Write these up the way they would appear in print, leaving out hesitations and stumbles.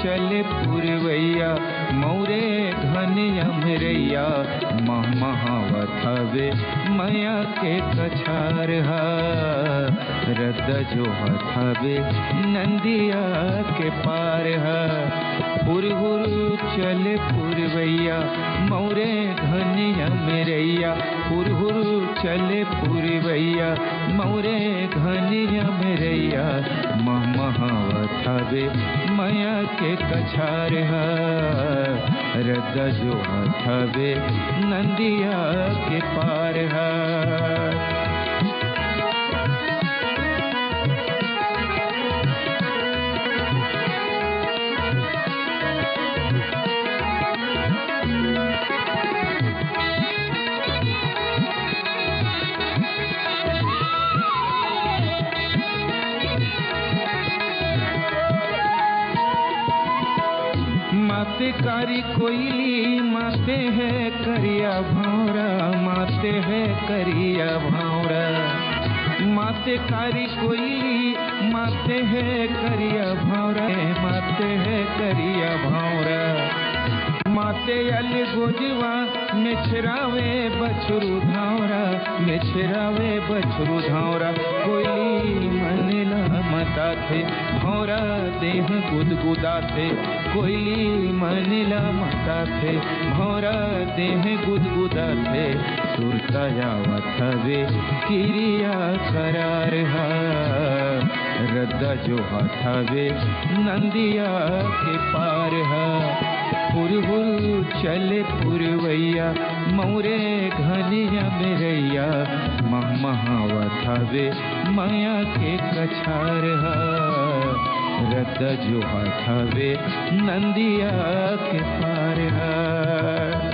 चले पुरवैया मौरे घन यमरैया महावत हवे मैया के कछार हा रद जो हवे नंदिया के पार हा पुरहुर चले पुरवैया मौरे घन यमरैया पुरहुर चले पुरवैया मौरे घन यमरैया महावत हवे मैया के कछार हा रद जो हवे नंदिया के पार हा माते कारी कोयली माते है करिया भावरा माते है करिया भावरा माते कारी कोयली माते है करिया भावरा माते है करिया भावरा माते अल गोजवा मिछरावे बछरू धावरा मिछरावे बछरू धावरा कोयली मनला मता थे भौरा देह गुदगुदा थे कोयली मनला मता थे भौरा देह गुदगुदा थे सुरतायावत हवे किरिया करार हा रद जो हवे नंदिया के पार हा पुरहुर चले पुरवैया मौरे घनिया मेरैया महावत हवे माया के कछार हा रद जो हवे नंदिया के पार हा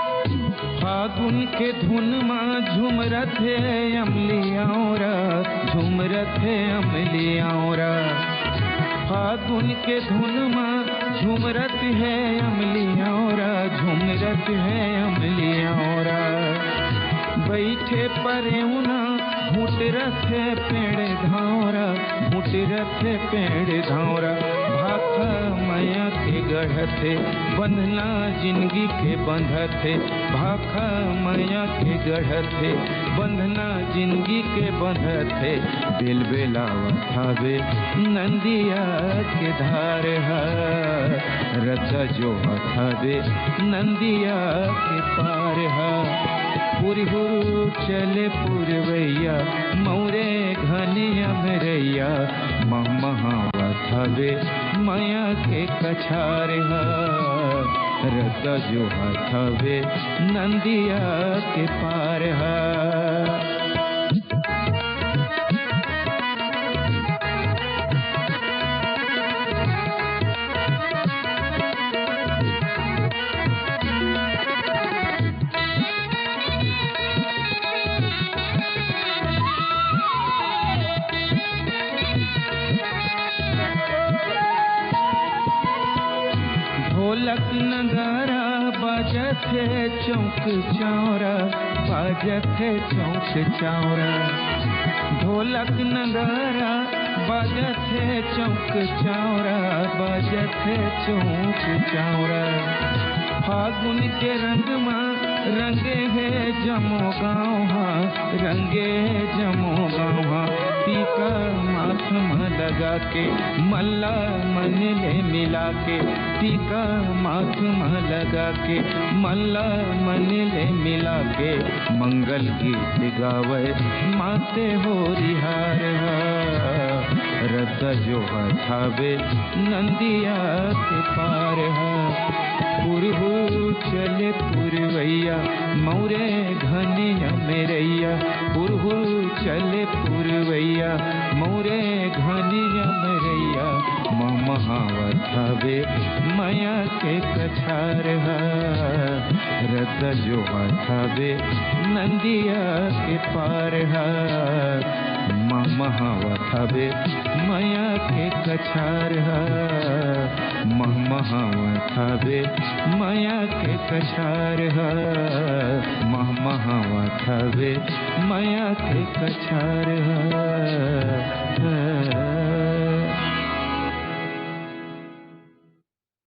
फागुन के धुन माँ झुमरत है अमलियाओरा झुमरत है अमलियाओरा फागुन के धुन माँ झुमरत है अमलियाओरा झुमरत है अमलियाओरा बैठे परेउना घुट रथे पेड़ धावरा घुट रथे पेड़ धावरा भाखा माया के गढ़थे बंधना जिंदगी के बंधथे भाखा माया के गढ़थे बंधना जिंदगी के बंधथे बेल बेलावत हवे नंदिया के धार हा रद जो हवे नंदिया के पार हा पुरहुर चले पुरवैया मौरे घनिया मेरैया महावत हवे माया के कछार हा रद जो हवे नंदिया के पार हा ढोलक नगारा बाजत है चौक चौरा बाजत है चौक चौरा ढोलक नगारा बाजत है चौक चौरा बाजत है चौक चौरा फागुन के रंग माँ रंगे है जमो गाँव रंगे है जमो गाँव टीका माथ में लगा के मल्ला मन ले मिला के टीका माथ में लगा के मल्ला मन ले मिला के मंगल गीत गावे माते हो रिहार रद जो हवे नंदिया के पार हा पुरहुर चले पुरवैया मौरे घनिया मेरैया पुरहुर चले पुरवैया मौरे घनिया मेरैया नंदिया महावत हवे माया के कछार रत जो हवे नंदिया के पार महावत हवे माया के कछार महावत हवे माया के कछार महावत हवे माया के कछार